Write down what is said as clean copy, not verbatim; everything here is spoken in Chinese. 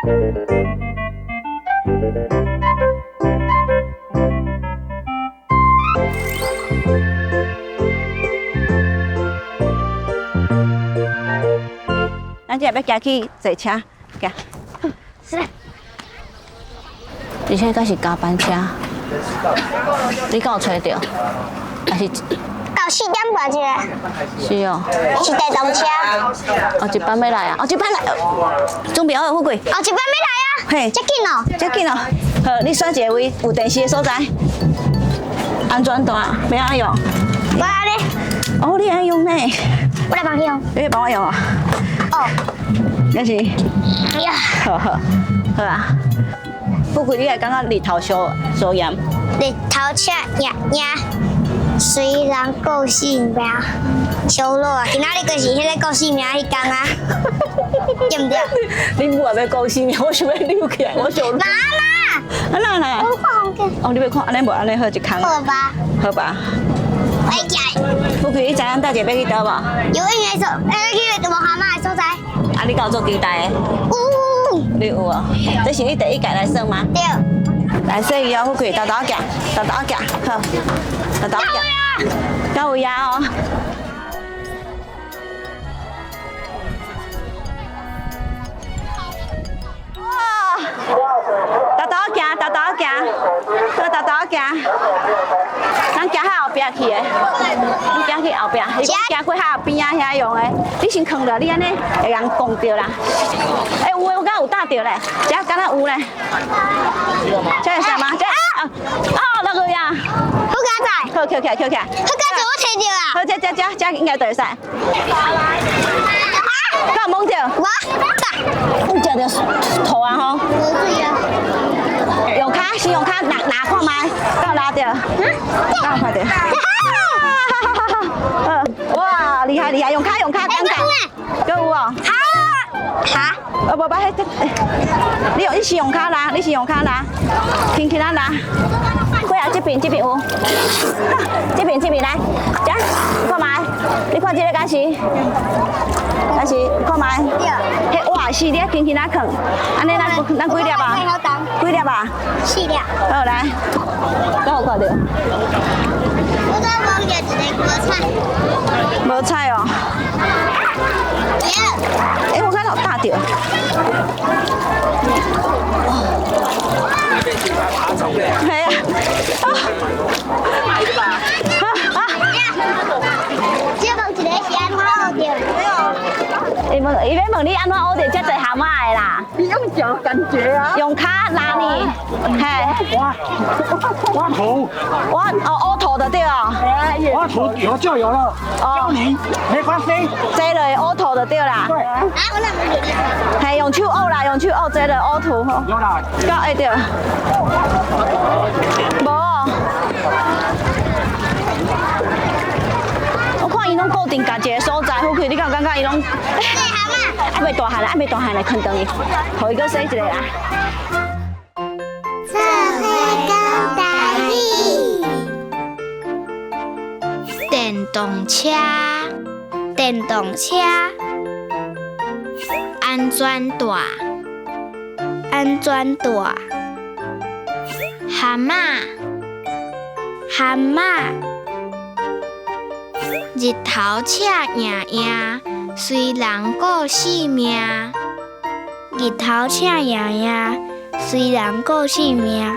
咱这要行去坐车，行。是。而且该是加班车，你敢有找到？还是？到4点半一个。是哦。是电动车。后一班要来啊！后一班来，准备好富贵。后一班要来啊！嘿，这紧哦。这紧哦。好，你选一个位有电视的所在。安全带，要安用。我安尼。哦，你安用呢？我来帮你用。你会帮我用啊？哦。那是。呀。好好，好啊。富贵，你会感觉日头烧炎？日头赤热热，虽然顾性命，烧热啊！今仔日就是迄个顾性命迄天啊，对不对？你母也要顾性命，我想要溜起来，我想。妈妈。啊哪来啊？我看个。哦，你要看，安尼无安尼好一空。好吧。好吧。哎呀。富贵，你知影大姐要去倒无？有应该说，去无蛤蟆的所在。啊，你敢有做期待的？你有哦？这是你第一届来算吗？对。来说以后，富贵豆豆行，豆豆行，好，豆豆行，够有呀哦。豆豆行，豆豆行，好，豆豆行。咱行较后壁去的，你行去后壁，你行过较后边仔遐用的，你先放落，你安尼会人讲着啦。哎，有诶，我敢有搭着咧，这敢若有咧。这会使吗？这哦，那个呀。好佳仔。好，捡起来，捡起来。好佳仔，我摕着啊。好，这应该就会使。敢有摸着？我。你食着土啊吼？用骹先用骹拿看卖，敢有拉着？敢有看着？哇，厉害厉害！用骹敢敢？够有哦。哈？无，你是用骹拉，你是用骹拉，轻轻啊拉。过来这边有，这边来，这看卖，你看这个敢是？敢是？看卖。迄哇是咧，轻轻啊放，安尼咱几粒啊？几粒啊？4粒。好来，敢有看到？我在望着一个无菜。无菜哦。哎，我看到大条。系啊。这问一个是安怎学着？伊要问你安怎学着遮侪蛤蟆的啦？你用脚感觉啊？用脚拉你，嘿。挖土。挖土就对哦。挖土有就有了。教你没关系。坐落挖土就对啦。对。啊，我哪问你？系用手挖啦，用手挖坐落挖土吼。有啦。够会着？无。我看伊拢固定家一个所在，好去你敢有感觉伊拢？还袂大汉啦，还袂大汉来肯等伊，互伊搁洗一个啦。做伙讲台语。电动车，电动车，安全带，安全带，蛤蟆，蛤蟆，日头赤影影，虽人顾性命。日头赤影影，虽人顾性命。